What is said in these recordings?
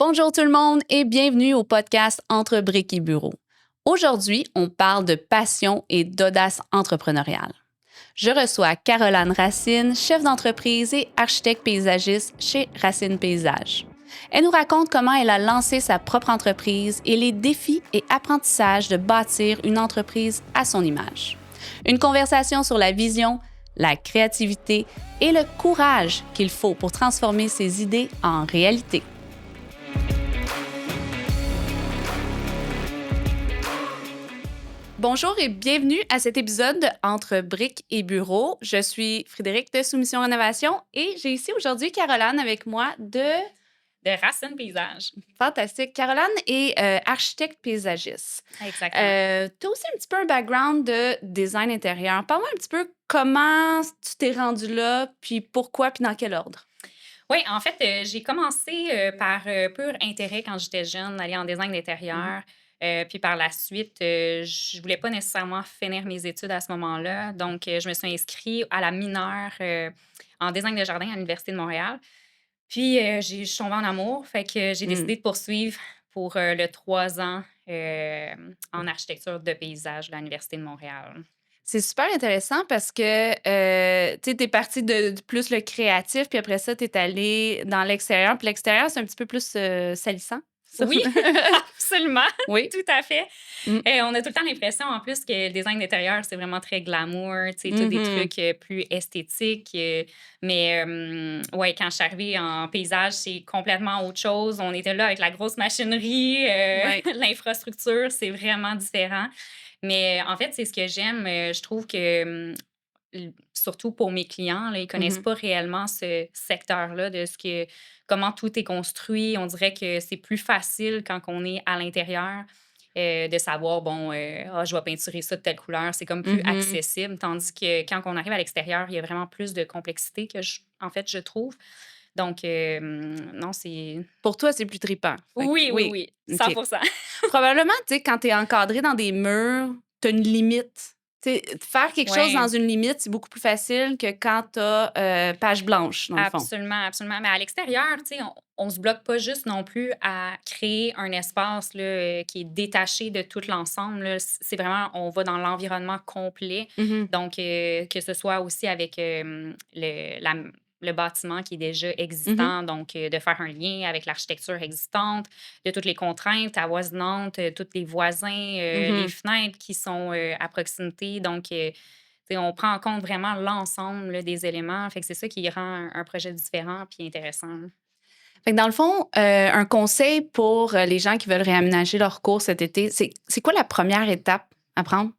Bonjour tout le monde et bienvenue au podcast Entre briques et bureaux. Aujourd'hui, on parle de passion et d'audace entrepreneuriale. Je reçois Caroline Racine, chef d'entreprise et architecte paysagiste chez Racine Paysage. Elle nous raconte comment elle a lancé sa propre entreprise et les défis et apprentissages de bâtir une entreprise à son image. Une conversation sur la vision, la créativité et le courage qu'il faut pour transformer ses idées en réalité. Bonjour et bienvenue à cet épisode de Entre briques et bureaux. Je suis Frédéric de Soumission Rénovation et j'ai ici aujourd'hui Caroline avec moi de Racine Paysage. Fantastique. Caroline est architecte paysagiste. Exactement. Tu as aussi un petit peu un background de design intérieur. Parle-moi un petit peu comment tu t'es rendue là, puis pourquoi, puis dans quel ordre? Oui, en fait, j'ai commencé par pur intérêt quand j'étais jeune, aller en design d'intérieur. Puis par la suite, je voulais pas nécessairement finir mes études à ce moment-là. Donc, je me suis inscrite à la mineure en design de jardin à l'Université de Montréal. Puis, je suis tombée en amour. Fait que j'ai décidé de poursuivre pour le 3 ans en architecture de paysage à l'Université de Montréal. C'est super intéressant parce que tu es parti de plus le créatif, puis après ça, tu es allé dans l'extérieur. Puis l'extérieur, c'est un petit peu plus salissant. Ça. Oui, absolument. Oui. Tout à fait. Mm. On a tout le temps l'impression, en plus, que le design d'intérieur, c'est vraiment très glamour, tu sais, tous des trucs plus esthétiques. Ouais, quand je suis arrivée en paysage, c'est complètement autre chose. On était là avec la grosse machinerie, Ouais. l'infrastructure, c'est vraiment différent. Mais en fait, c'est ce que j'aime. Je trouve que surtout pour mes clients, là, ils connaissent pas réellement ce secteur-là de comment tout est construit. On dirait que c'est plus facile quand on est à l'intérieur de savoir, bon, je vais peinturer ça de telle couleur. C'est comme plus accessible. Tandis que quand on arrive à l'extérieur, il y a vraiment plus de complexité en fait, je trouve. Donc, non, c'est... Pour toi, c'est plus trippant. Oui, OK. 100%. Probablement, tu sais, quand tu es encadré dans des murs, tu as une limite. Tu sais, faire quelque chose Ouais. dans une limite, c'est beaucoup plus facile que quand tu as page blanche, dans le fond. Absolument, absolument. Mais à l'extérieur, tu sais, on se bloque pas juste non plus à créer un espace là, qui est détaché de tout l'ensemble. Là. C'est vraiment, on va dans l'environnement complet. Mhm. Donc, que ce soit aussi avec le bâtiment qui est déjà existant, donc de faire un lien avec l'architecture existante, de toutes les contraintes avoisinantes, tous les voisins, les fenêtres qui sont à proximité. Donc, on prend en compte vraiment l'ensemble là, des éléments. Fait que c'est ça qui rend un projet différent puis intéressant. Fait que dans le fond, un conseil pour les gens qui veulent réaménager leur cours cet été, c'est quoi la première étape à prendre?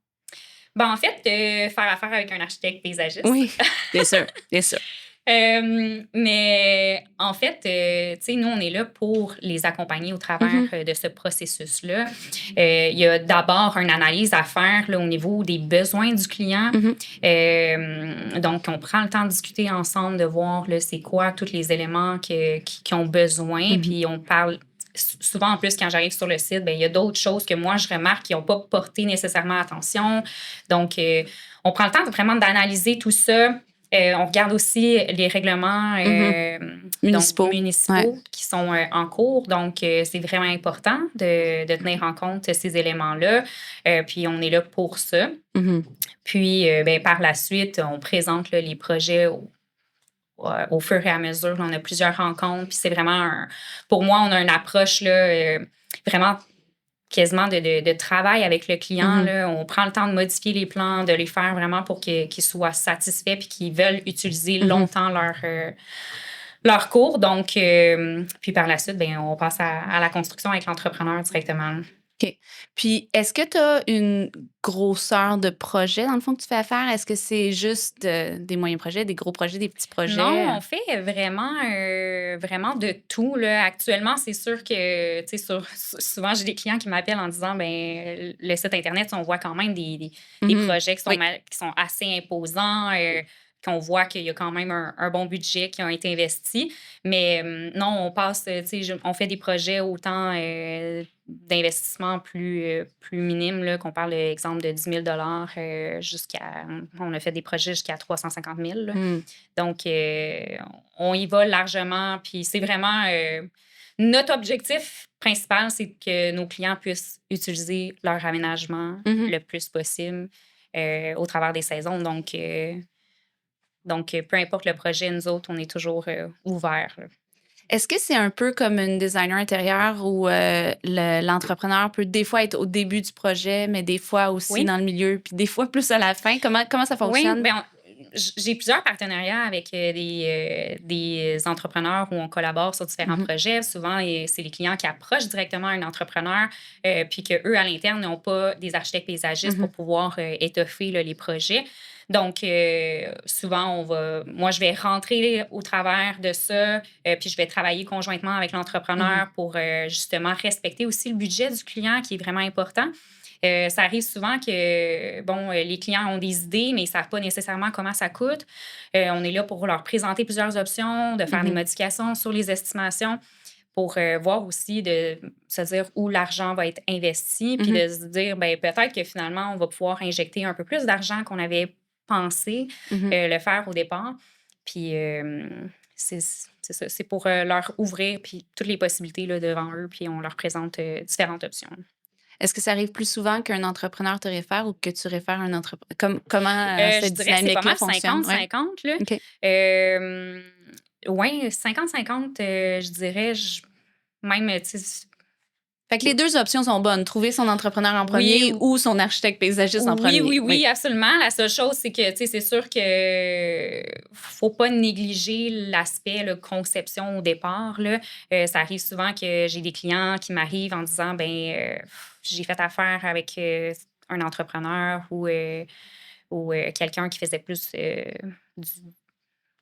Ben, en fait, faire affaire avec un architecte paysagiste. Oui, bien sûr, bien sûr. Mais en fait, tu sais, nous, on est là pour les accompagner au travers de ce processus-là. Il y a d'abord une analyse à faire là, au niveau des besoins du client. Donc, on prend le temps de discuter ensemble, de voir là, c'est quoi tous les éléments qui ont besoin. Puis, on parle souvent, en plus, quand j'arrive sur le site, ben, il y a d'autres choses que moi, je remarque qui n'ont pas porté nécessairement attention. Donc, on prend le temps vraiment d'analyser tout ça. On regarde aussi les règlements Municipaux. municipaux qui sont en cours. Donc, c'est vraiment important de tenir en compte ces éléments-là. Puis, on est là pour ça. Puis, par la suite, on présente là, les projets au fur et à mesure. On a plusieurs rencontres. Puis, c'est vraiment, pour moi, on a une approche là, vraiment quasiment de travail avec le client. Là. On prend le temps de modifier les plans, de les faire vraiment pour qu'ils soient satisfaits et qu'ils veulent utiliser longtemps leur cours. Donc, puis par la suite, ben, on passe à la construction avec l'entrepreneur directement. OK. Puis, est-ce que tu as une grosseur de projet, dans le fond, que tu fais affaire? Est-ce que c'est juste des moyens projets, des gros projets, des petits projets? Non, on fait vraiment de tout. Là. Actuellement, c'est sûr que, tu sais, souvent, j'ai des clients qui m'appellent en disant, ben le site Internet, on voit quand même des projets qui sont assez imposants, qu'on voit qu'il y a quand même un bon budget qui a été investi. Mais non, on passe, tu sais, on fait des projets autant d'investissement plus minimes, là, qu'on parle, exemple, de 10 000 jusqu'à... On a fait des projets jusqu'à 350 000. Là. Donc, on y va largement. Puis c'est vraiment... Notre objectif principal, c'est que nos clients puissent utiliser leur aménagement le plus possible au travers des saisons. Donc, peu importe le projet, nous autres, on est toujours ouverts. Est-ce que c'est un peu comme une designer intérieur où l'entrepreneur peut des fois être au début du projet, mais des fois aussi dans le milieu, puis des fois plus à la fin? Comment ça fonctionne? Oui, bien, j'ai plusieurs partenariats avec des entrepreneurs où on collabore sur différents projets. Souvent, c'est les clients qui approchent directement un entrepreneur, puis qu'eux, à l'interne, n'ont pas des architectes paysagistes pour pouvoir étoffer là, les projets. Donc, souvent, moi, je vais rentrer au travers de ça, puis je vais travailler conjointement avec l'entrepreneur pour justement respecter aussi le budget du client qui est vraiment important. Ça arrive souvent que, les clients ont des idées, mais ils ne savent pas nécessairement comment ça coûte. On est là pour leur présenter plusieurs options, de faire des modifications sur les estimations pour voir aussi, de se dire où l'argent va être investi, puis de se dire, peut-être que finalement, on va pouvoir injecter un peu plus d'argent qu'on avait pensé le faire au départ. Puis c'est ça, c'est pour leur ouvrir puis toutes les possibilités là, devant eux, puis on leur présente différentes options. Est-ce que ça arrive plus souvent qu'un entrepreneur te réfère ou que tu réfères un entrepreneur? Comment Je cette dirais que c'est pas dynamique-là mal fonctionne? 50-50. Là. OK. Oui, 50-50, je dirais. Même, tu sais. Fait que les deux options sont bonnes. Trouver son entrepreneur en premier Oui, ou son architecte paysagiste en premier. Oui, absolument. La seule chose, c'est que, tu sais, c'est sûr que faut pas négliger l'aspect là, conception au départ. Là. Ça arrive souvent que j'ai des clients qui m'arrivent en disant, j'ai fait affaire avec un entrepreneur ou quelqu'un qui faisait plus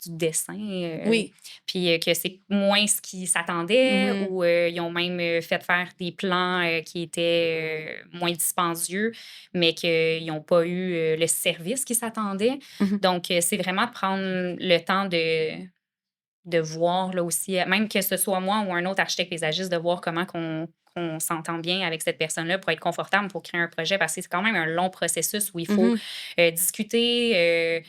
du dessin, Oui. puis que c'est moins ce qu'ils s'attendaient ou ils ont même fait faire des plans qui étaient moins dispendieux, mais qu'ils n'ont pas eu le service qu'ils s'attendaient. Donc, c'est vraiment de prendre le temps de voir là aussi, même que ce soit moi ou un autre architecte paysagiste, de voir comment qu'on s'entend bien avec cette personne-là pour être confortable pour créer un projet, parce que c'est quand même un long processus où il faut discuter,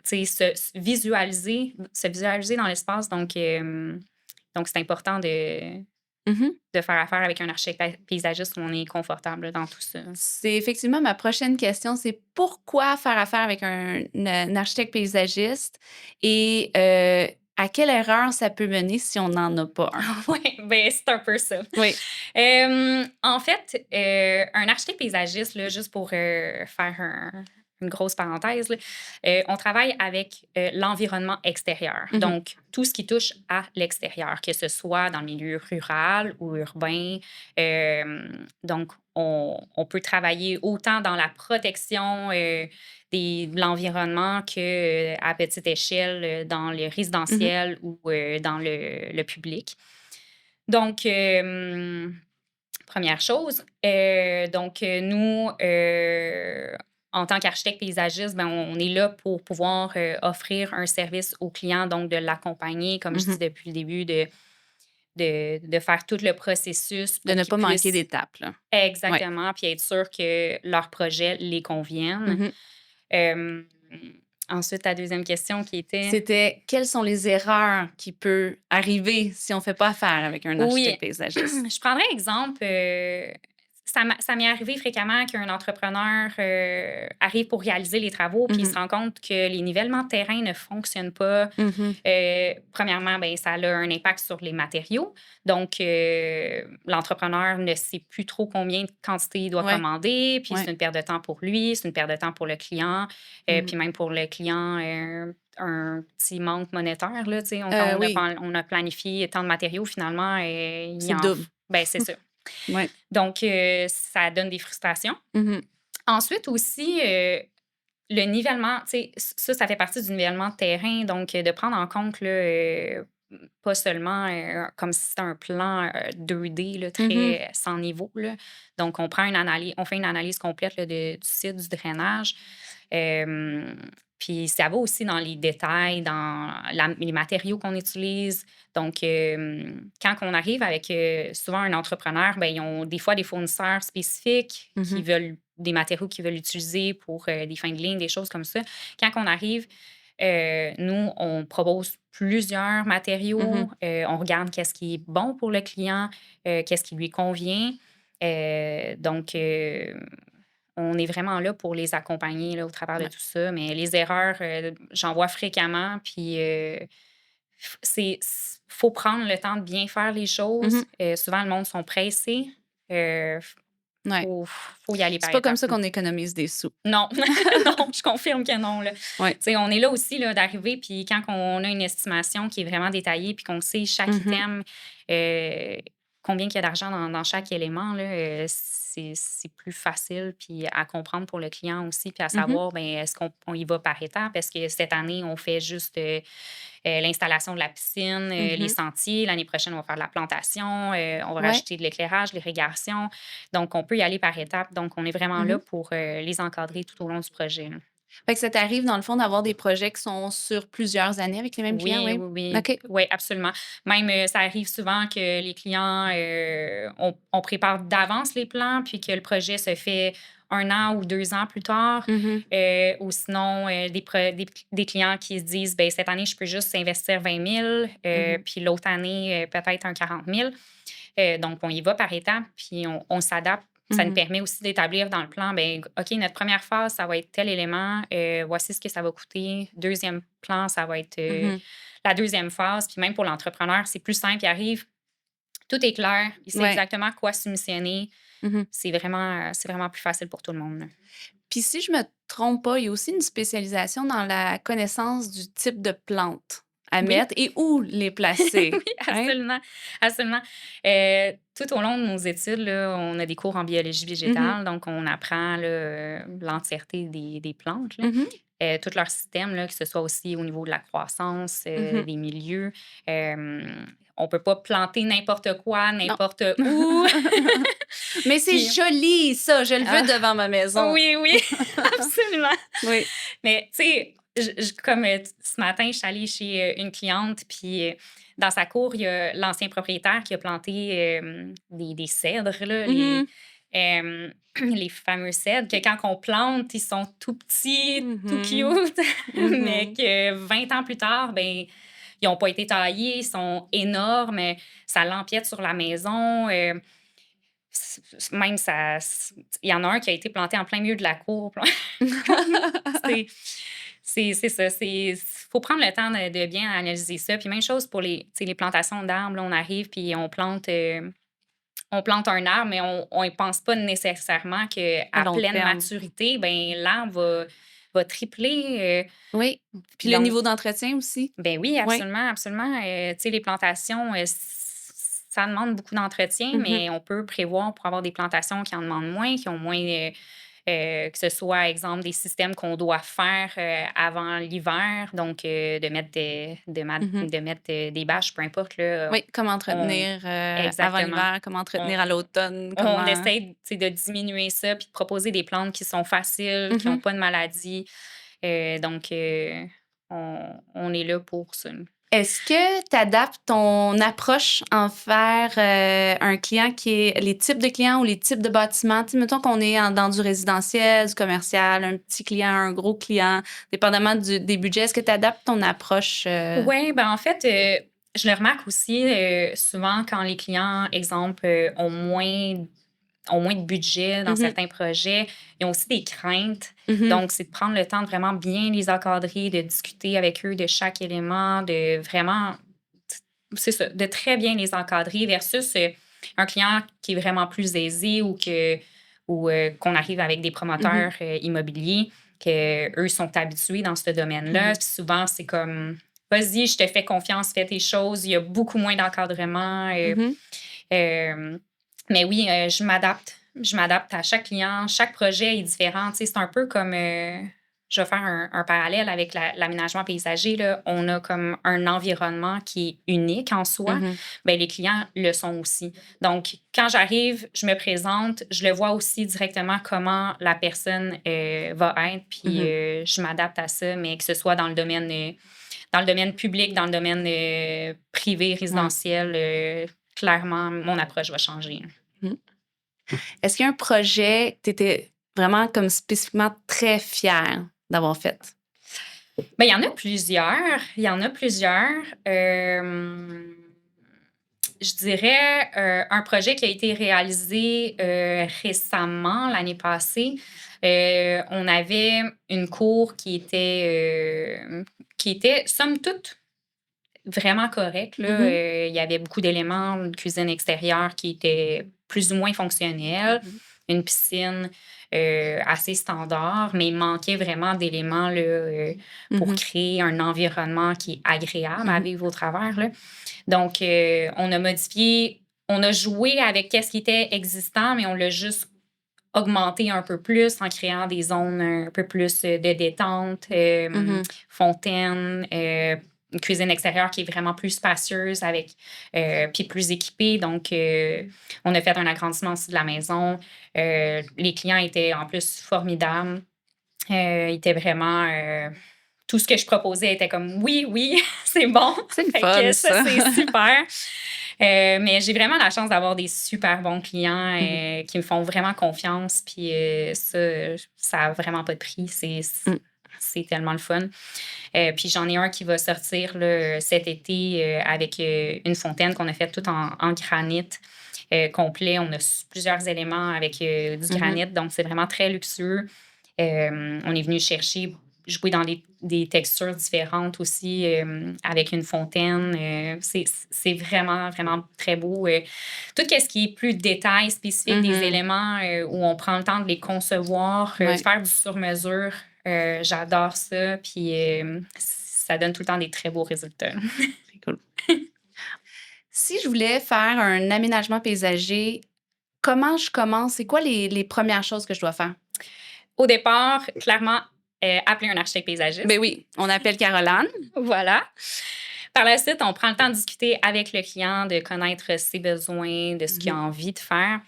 se visualiser dans l'espace. Donc, c'est important de faire affaire avec un architecte paysagiste où on est confortable là, dans tout ça. C'est effectivement ma prochaine question. C'est pourquoi faire affaire avec un architecte paysagiste et à quelle erreur ça peut mener si on n'en a pas un? Oui, c'est un peu ça. Oui. En fait, un architecte paysagiste, là, juste pour faire une grosse parenthèse, là, on travaille avec l'environnement extérieur. Donc, tout ce qui touche à l'extérieur, que ce soit dans le milieu rural ou urbain. Donc, on peut travailler autant dans la protection de l'environnement qu'à petite échelle dans le résidentiel ou dans le public. Donc, première chose, nous, en tant qu'architecte paysagiste, on est là pour pouvoir offrir un service aux clients, donc de l'accompagner, comme je dis depuis le début, de faire tout le processus. De ne pas manquer d'étapes. Exactement, puis être sûr que leur projet les convienne. Ensuite, ta deuxième question qui était... C'était quelles sont les erreurs qui peuvent arriver si on ne fait pas affaire avec un architecte paysagiste? Je prendrais exemple, ça m'est arrivé fréquemment qu'un entrepreneur arrive pour réaliser les travaux, puis il se rend compte que les nivellements de terrain ne fonctionnent pas. Premièrement, ça a un impact sur les matériaux. Donc, l'entrepreneur ne sait plus trop combien de quantité il doit commander, puis c'est une perte de temps pour lui, c'est une perte de temps pour le client, puis même pour le client, un petit manque monétaire. Là, on a planifié tant de matériaux, finalement. C'est double. C'est ça. Ouais. Donc, ça donne des frustrations. Ensuite aussi, le nivellement, ça fait partie du nivellement de terrain. Donc, de prendre en compte, là, pas seulement comme si c'était un plan 2D là, très sans niveau. Là. Donc, on fait une analyse complète là, du site, du drainage. Puis ça va aussi dans les détails, dans les matériaux qu'on utilise. Donc, quand on arrive avec souvent un entrepreneur, ils ont des fois des fournisseurs spécifiques qui veulent des matériaux qu'ils veulent utiliser pour des fins de ligne, des choses comme ça. Quand on arrive, Nous, on propose plusieurs matériaux. On regarde qu'est-ce qui est bon pour le client, qu'est-ce qui lui convient. Donc, on est vraiment là pour les accompagner là, au travers de Ouais. tout ça. Mais les erreurs, j'en vois fréquemment. Puis, faut prendre le temps de bien faire les choses. Souvent, le monde sont pressés. Euh, Ouais. faut y aller C'est par pas comme étapes. ça qu'on économise des sous. Non, non, je confirme que non. Là. Ouais. On est là aussi là, d'arriver, puis quand on a une estimation qui est vraiment détaillée, puis qu'on sait chaque item, combien il y a d'argent dans chaque élément, là, c'est plus facile puis à comprendre pour le client aussi, puis à savoir, ben, est-ce qu'on y va par étapes? Est-ce que cette année, on fait juste l'installation de la piscine, les sentiers? L'année prochaine, on va faire de la plantation, on va rajouter de l'éclairage, l'irrigation. Donc, on peut y aller par étapes. Donc, on est vraiment là pour les encadrer tout au long du projet. Là. Fait que ça t'arrive, dans le fond, d'avoir des projets qui sont sur plusieurs années avec les mêmes clients, Oui, oui? oui, oui. OK. Oui, absolument. Même, ça arrive souvent que les clients, on prépare d'avance les plans, puis que le projet se fait 1 an ou 2 ans plus tard. Ou sinon, des clients qui se disent, ben cette année, je peux juste investir 20 000, puis l'autre année, peut-être un 40 000. Donc, on y va par étapes, puis on s'adapte. Ça nous permet aussi d'établir dans le plan, ben OK, notre première phase, ça va être tel élément, voici ce que ça va coûter. Deuxième plan, ça va être la deuxième phase. Puis même pour l'entrepreneur, c'est plus simple. Il arrive, tout est clair, il sait exactement quoi soumissionner. C'est vraiment plus facile pour tout le monde. Là. Puis si je me trompe pas, il y a aussi une spécialisation dans la connaissance du type de plantes à Oui. mettre et où les placer. Oui, absolument. Absolument. Tout au long de nos études, là, on a des cours en biologie végétale, donc on apprend là, l'entièreté des plantes, là. Tout leur système, là, que ce soit aussi au niveau de la croissance, des milieux. On peut pas planter n'importe quoi, n'importe où. Mais c'est Puis- joli, ça. Je le veux devant ma maison. Oui, oui, absolument. Oui. Mais, tu sais, comme ce matin, je suis allée chez une cliente, puis dans sa cour, il y a l'ancien propriétaire qui a planté des cèdres, là, les fameux cèdres, que quand on plante, ils sont tout petits, tout cute, mais que 20 ans plus tard, ben ils n'ont pas été taillés, ils sont énormes, ça l'empiète sur la maison. Même ça, il y en a un qui a été planté en plein milieu de la cour. C'est ça. Il faut prendre le temps de bien analyser ça. Puis même chose pour les plantations d'arbres. Là, on arrive puis on plante un arbre, mais on ne pense pas nécessairement qu'à pleine terme. maturité, ben, l'arbre va tripler. Oui. Puis le niveau d'entretien aussi. Ben oui, absolument, absolument. Les plantations, ça demande beaucoup d'entretien, mais on peut prévoir pour avoir des plantations qui en demandent moins, qui ont moins, que ce soit, exemple, des systèmes qu'on doit faire avant l'hiver, donc de mettre des bâches, peu importe. Là, Oui, comment entretenir avant l'hiver, comment entretenir à l'automne. On essaie de diminuer ça puis de proposer des plantes qui sont faciles, qui n'ont pas de maladie. Donc, on est là pour ça. Est-ce que tu adaptes ton approche envers un client qui est les types de clients ou les types de bâtiments? Tu sais, mettons qu'on est dans du résidentiel, du commercial, un petit client, un gros client, dépendamment des budgets. Est-ce que tu adaptes ton approche? Oui, ben en fait, je le remarque aussi souvent quand les clients, exemple, ont moins de budget dans certains projets. Ils ont aussi des craintes. Donc, c'est de prendre le temps de vraiment bien les encadrer, de discuter avec eux de chaque élément, de vraiment, c'est ça, de très bien les encadrer versus un client qui est vraiment plus aisé ou qu'on arrive avec des promoteurs immobiliers, qu'eux sont habitués dans ce domaine-là. Puis souvent, c'est comme, vas-y, je te fais confiance, fais tes choses. Il y a beaucoup moins d'encadrement. Mais oui, je m'adapte. Je m'adapte à chaque client. Chaque projet est différent. Tu sais, c'est un peu comme, je vais faire un parallèle avec l'aménagement paysager. Là. On a comme un environnement qui est unique en soi. Bien, les clients le sont aussi. Donc, quand j'arrive, je me présente, je le vois aussi directement comment la personne va être, puis je m'adapte à ça, mais que ce soit dans le domaine public, dans le domaine privé, résidentiel, clairement, mon approche va changer. Est-ce qu'il y a un projet que tu étais vraiment comme spécifiquement très fière d'avoir fait? Bien, il y en a plusieurs. Il y en a plusieurs. Je dirais un projet qui a été réalisé récemment, l'année passée. On avait une cour qui était somme toute, vraiment correcte, là. Mhm. Il y avait beaucoup d'éléments, une cuisine extérieure qui était plus ou moins fonctionnelle, Mhm. une piscine assez standard, mais il manquait vraiment d'éléments là, pour Mhm. créer un environnement qui est agréable à Mhm. vivre au travers, là. Donc, on a modifié, on a joué avec ce qui était existant, mais on l'a juste augmenté un peu plus en créant des zones un peu plus de détente, Mhm. fontaine, une cuisine extérieure qui est vraiment plus spacieuse avec puis plus équipée. Donc, on a fait un agrandissement aussi de la maison. Les clients étaient en plus formidables. Ils étaient vraiment tout ce que je proposais était comme oui, oui, c'est bon. C'est le Fait fun, que ça, ça. c'est super. Mais j'ai vraiment la chance d'avoir des super bons clients Mhm. qui me font vraiment confiance. Puis ça n'a vraiment pas de prix. Mm. C'est tellement le fun. Puis j'en ai un qui va sortir là, cet été avec une fontaine qu'on a faite toute en granit complet. On a plusieurs éléments avec du Mhm. granit. Donc, c'est vraiment très luxueux. On est venu chercher, jouer dans des textures différentes aussi avec une fontaine. C'est vraiment, vraiment très beau. Tout ce qui est plus détail spécifique des Mhm. éléments où on prend le temps de les concevoir, de Ouais. faire du sur-mesure, j'adore ça. Puis ça donne tout le temps des très beaux résultats. C'est cool. Si je voulais faire un aménagement paysager, comment je commence? C'est quoi les premières choses que je dois faire? Au départ, clairement, appeler un architecte Ben paysagiste. oui, on appelle Caroline. Voilà. Par la suite, on prend le temps de discuter avec le client, de connaître ses besoins, de ce qu'il a Mhm. envie de faire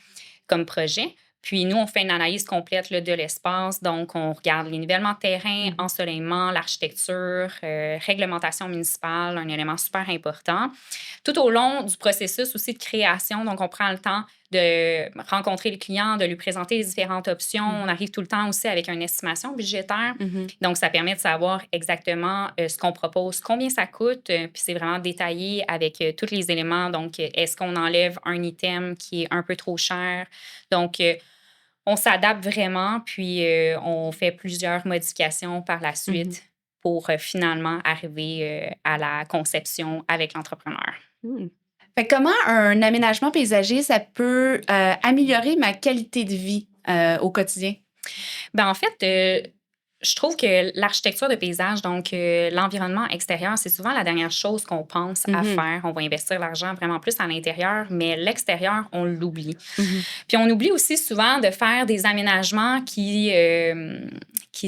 comme projet. Puis nous, on fait une analyse complète là, de l'espace. Donc, on regarde les nivellements de terrain, Mhm. ensoleillement, l'architecture, réglementation municipale, un élément super important. Tout au long du processus aussi de création, donc on prend le temps de rencontrer le client, de lui présenter les différentes options. On Mhm. arrive tout le temps aussi avec une estimation budgétaire. Mhm. Donc, ça permet de savoir exactement ce qu'on propose, combien ça coûte, puis c'est vraiment détaillé avec tous les éléments. Donc, est-ce qu'on enlève un item qui est un peu trop cher? Donc, on s'adapte vraiment, puis on fait plusieurs modifications par la Mhm. suite pour finalement arriver à la conception avec l'entrepreneur. Mm. Fait que comment un aménagement paysager, ça peut améliorer ma qualité de vie au quotidien? Ben, en fait, je trouve que l'architecture de paysage, donc l'environnement extérieur, c'est souvent la dernière chose qu'on pense à Mhm. faire. On va investir l'argent vraiment plus à l'intérieur, mais l'extérieur, on l'oublie. Mhm. Puis on oublie aussi souvent de faire des aménagements qui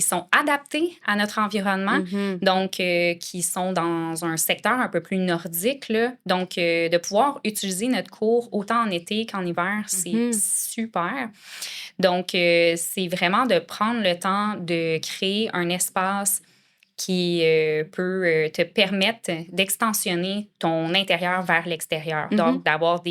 sont adaptés à notre environnement, Mhm. donc qui sont dans un secteur un peu plus nordique, là. Donc, de pouvoir utiliser notre cour autant en été qu'en hiver, c'est Mhm. super. Donc, c'est vraiment de prendre le temps de créer un espace qui peut te permettre d'extensionner ton intérieur vers l'extérieur. Mhm. Donc, d'avoir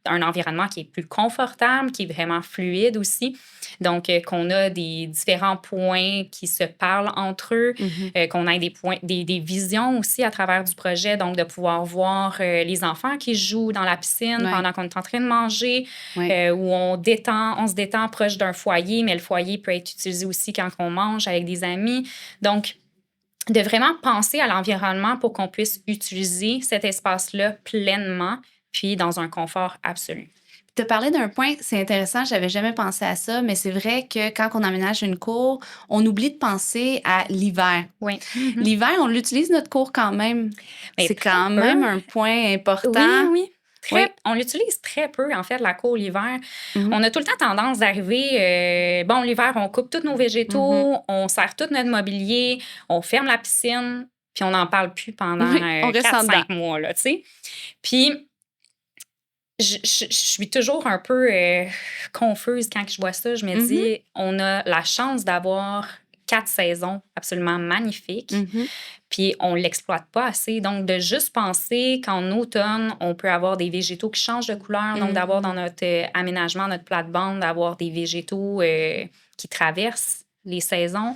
un environnement qui est plus confortable, qui est vraiment fluide aussi. Donc, qu'on a des différents points qui se parlent entre eux, Mhm. qu'on ait des points, des visions aussi à travers du projet. Donc, de pouvoir voir les enfants qui jouent dans la piscine Ouais. pendant qu'on est en train de manger, Ouais. où on se détend proche d'un foyer, mais le foyer peut être utilisé aussi quand on mange avec des amis. Donc, de vraiment penser à l'environnement pour qu'on puisse utiliser cet espace-là pleinement, puis dans un confort absolu. Tu as parlé d'un point, c'est intéressant, j'avais jamais pensé à ça, mais c'est vrai que quand on aménage une cour, on oublie de penser à l'hiver. Oui. L'hiver, on l'utilise notre cour quand même. Mais C'est très quand peu. même un point Oui, important. oui. Oui. On l'utilise très peu, en fait, la cour l'hiver. Mhm. On a tout le temps tendance d'arriver, bon, l'hiver, on coupe tous nos Mhm. végétaux, on serre tout notre mobilier, on ferme la piscine, puis on n'en parle plus pendant Oui, on reste en dedans. 4-5 mois, là, tu sais. Puis, je suis toujours un peu confuse quand je vois ça. Je me Mhm. dis, on a la chance d'avoir 4 saisons absolument magnifiques, Mhm. puis on ne l'exploite pas assez. Donc, de juste penser qu'en automne, on peut avoir des végétaux qui changent de couleur, donc d'avoir dans Mhm. notre aménagement, notre plate-bande, d'avoir des végétaux qui traversent les saisons.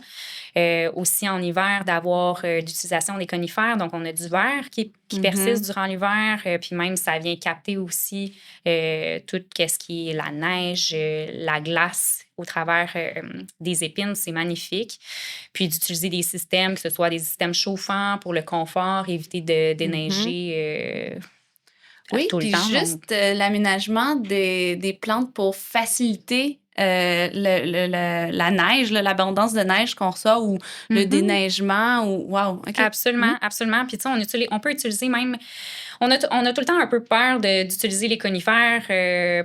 Aussi en hiver, d'avoir d'utilisation des conifères. Donc, on a du verre qui persiste durant l'hiver. Puis même, ça vient capter aussi tout ce qui est la neige, la glace au travers des épines. C'est magnifique. Puis d'utiliser des systèmes, que ce soit des systèmes chauffants pour le confort, éviter de déneiger oui, tout le puis temps. Juste l'aménagement des plantes pour faciliter la neige, l'abondance de neige qu'on reçoit ou le déneigement. Wow, OK. Absolument, absolument. Puis tu sais, on peut utiliser même... On a tout le temps un peu peur d'utiliser les conifères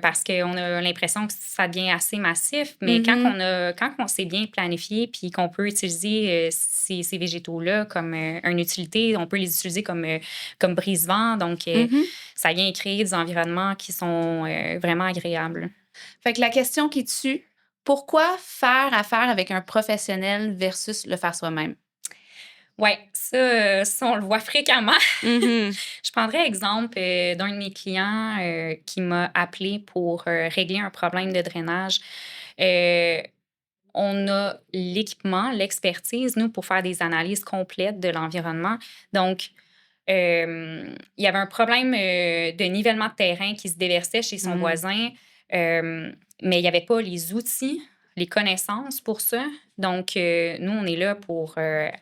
parce qu'on a l'impression que ça devient assez massif. Mais quand on s'est bien planifié puis qu'on peut utiliser ces végétaux-là comme une utilité, on peut les utiliser comme brise-vent. Donc, ça vient créer des environnements qui sont vraiment agréables. Fait que la question qui tue, pourquoi faire affaire avec un professionnel versus le faire soi-même? Oui, ça, on le voit fréquemment. Je prendrais exemple d'un de mes clients qui m'a appelé pour régler un problème de drainage. On a l'équipement, l'expertise, nous, pour faire des analyses complètes de l'environnement. Donc, il y avait un problème de nivellement de terrain qui se déversait chez son voisin, mais il n'y avait pas les outils, les connaissances pour ça. Donc, nous, on est là pour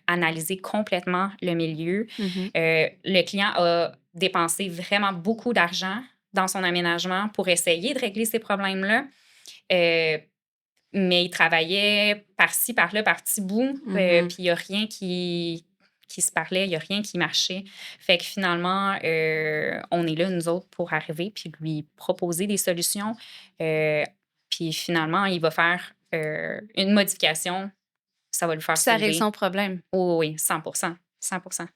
analyser complètement le milieu. Le client a dépensé vraiment beaucoup d'argent dans son aménagement pour essayer de régler ces problèmes-là. Mais il travaillait par-ci, par-là, par petits bouts, puis il n'y a rien qui se parlait, il n'y a rien qui marchait. Fait que finalement, on est là, nous autres, pour arriver puis lui proposer des solutions. Puis finalement, il va faire une modification. Ça va lui faire Ça règle sauver. son problème. Oh, oui, 100%. 100%.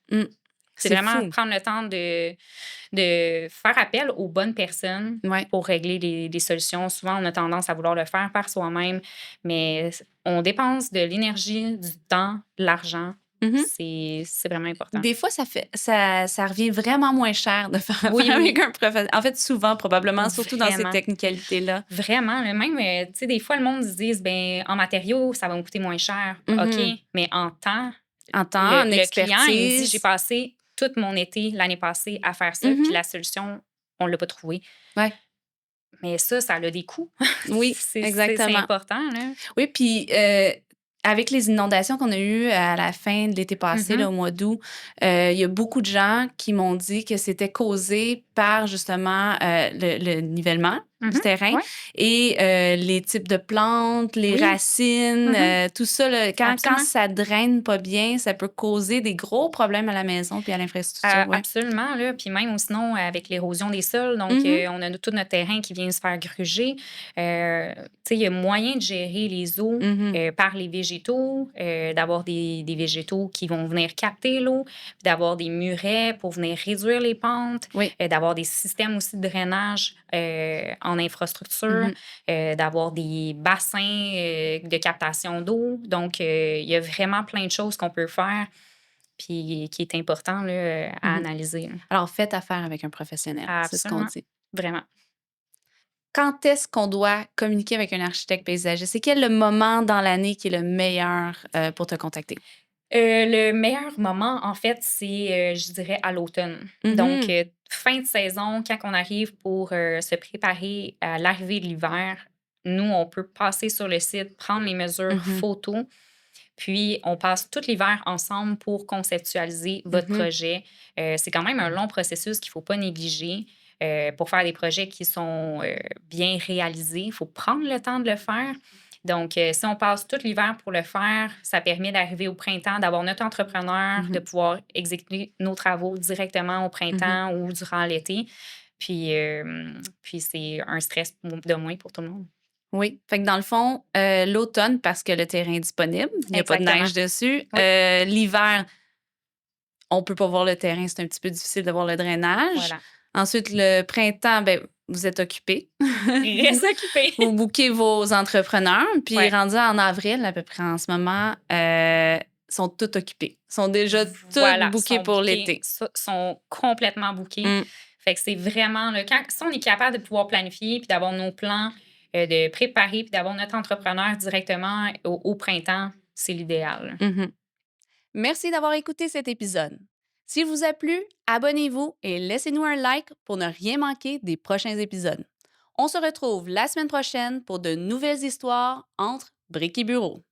C'est vraiment fou. prendre le temps de faire appel aux bonnes personnes pour régler des solutions. Souvent, on a tendance à vouloir le faire par soi-même, mais on dépense de l'énergie, du temps, de l'argent. C'est vraiment important. Des fois, ça revient vraiment moins cher de faire Oui, affaire avec un professionnel. En fait, souvent, probablement, surtout dans ces Vraiment. technicalités-là. Vraiment. Même, tu sais, des fois, le monde se dit, ben, en matériaux, ça va me coûter moins cher. OK, mais en temps, en le expertise. client, il me dit, j'ai passé tout mon été l'année passée à faire ça, puis la solution, on ne l'a pas trouvée. Ouais. Mais ça a des coûts. Oui, exactement. C'est important. Là. Oui, puis avec les inondations qu'on a eues à la fin de l'été passé, là, au mois d'août, il y a beaucoup de gens qui m'ont dit que c'était causé par justement le nivellement du terrain et les types de plantes, les racines, tout ça. Là, quand ça draine pas bien, ça peut causer des gros problèmes à la maison puis à l'infrastructure. Absolument. Là. Puis même sinon, avec l'érosion des sols, donc on a tout notre terrain qui vient se faire gruger. Il y a moyen de gérer les eaux par les végétaux, d'avoir des végétaux qui vont venir capter l'eau, d'avoir des murets pour venir réduire les pentes, d'avoir des systèmes aussi de drainage en infrastructure, d'avoir des bassins de captation d'eau. Donc, il y a vraiment plein de choses qu'on peut faire puis qui est important là, à analyser. Alors, faites affaire avec un professionnel, c'est ce qu'on dit. Vraiment. Quand est-ce qu'on doit communiquer avec un architecte paysagiste? C'est quel le moment dans l'année qui est le meilleur pour te contacter? Le meilleur moment, en fait, c'est, je dirais, à l'automne. Donc, fin de saison, quand on arrive pour se préparer à l'arrivée de l'hiver, nous, on peut passer sur le site, prendre les mesures photos, puis on passe tout l'hiver ensemble pour conceptualiser votre projet. C'est quand même un long processus qu'il ne faut pas négliger. Pour faire des projets qui sont bien réalisés, il faut prendre le temps de le faire. Donc, si on passe tout l'hiver pour le faire, ça permet d'arriver au printemps, d'avoir notre entrepreneur, de pouvoir exécuter nos travaux directement au printemps ou durant l'été. Puis c'est un stress de moins pour tout le monde. Oui. Fait que dans le fond, l'automne, parce que le terrain est disponible, il n'y a pas de neige dessus. L'hiver, on peut pas voir le terrain, c'est un petit peu difficile de voir le drainage. Voilà. Ensuite, le printemps, ben, vous êtes occupés. Reste occupé. Vous bouquez vos entrepreneurs. Puis rendus en avril, à peu près en ce moment, sont tous occupés. Sont déjà tous bookés pour l'été. Sont complètement bookés. Fait que c'est vraiment... si on est capable de pouvoir planifier puis d'avoir nos plans, de préparer puis d'avoir notre entrepreneur directement au printemps, c'est l'idéal. Merci d'avoir écouté cet épisode. S'il vous a plu, abonnez-vous et laissez-nous un like pour ne rien manquer des prochains épisodes. On se retrouve la semaine prochaine pour de nouvelles histoires entre briques et bureaux.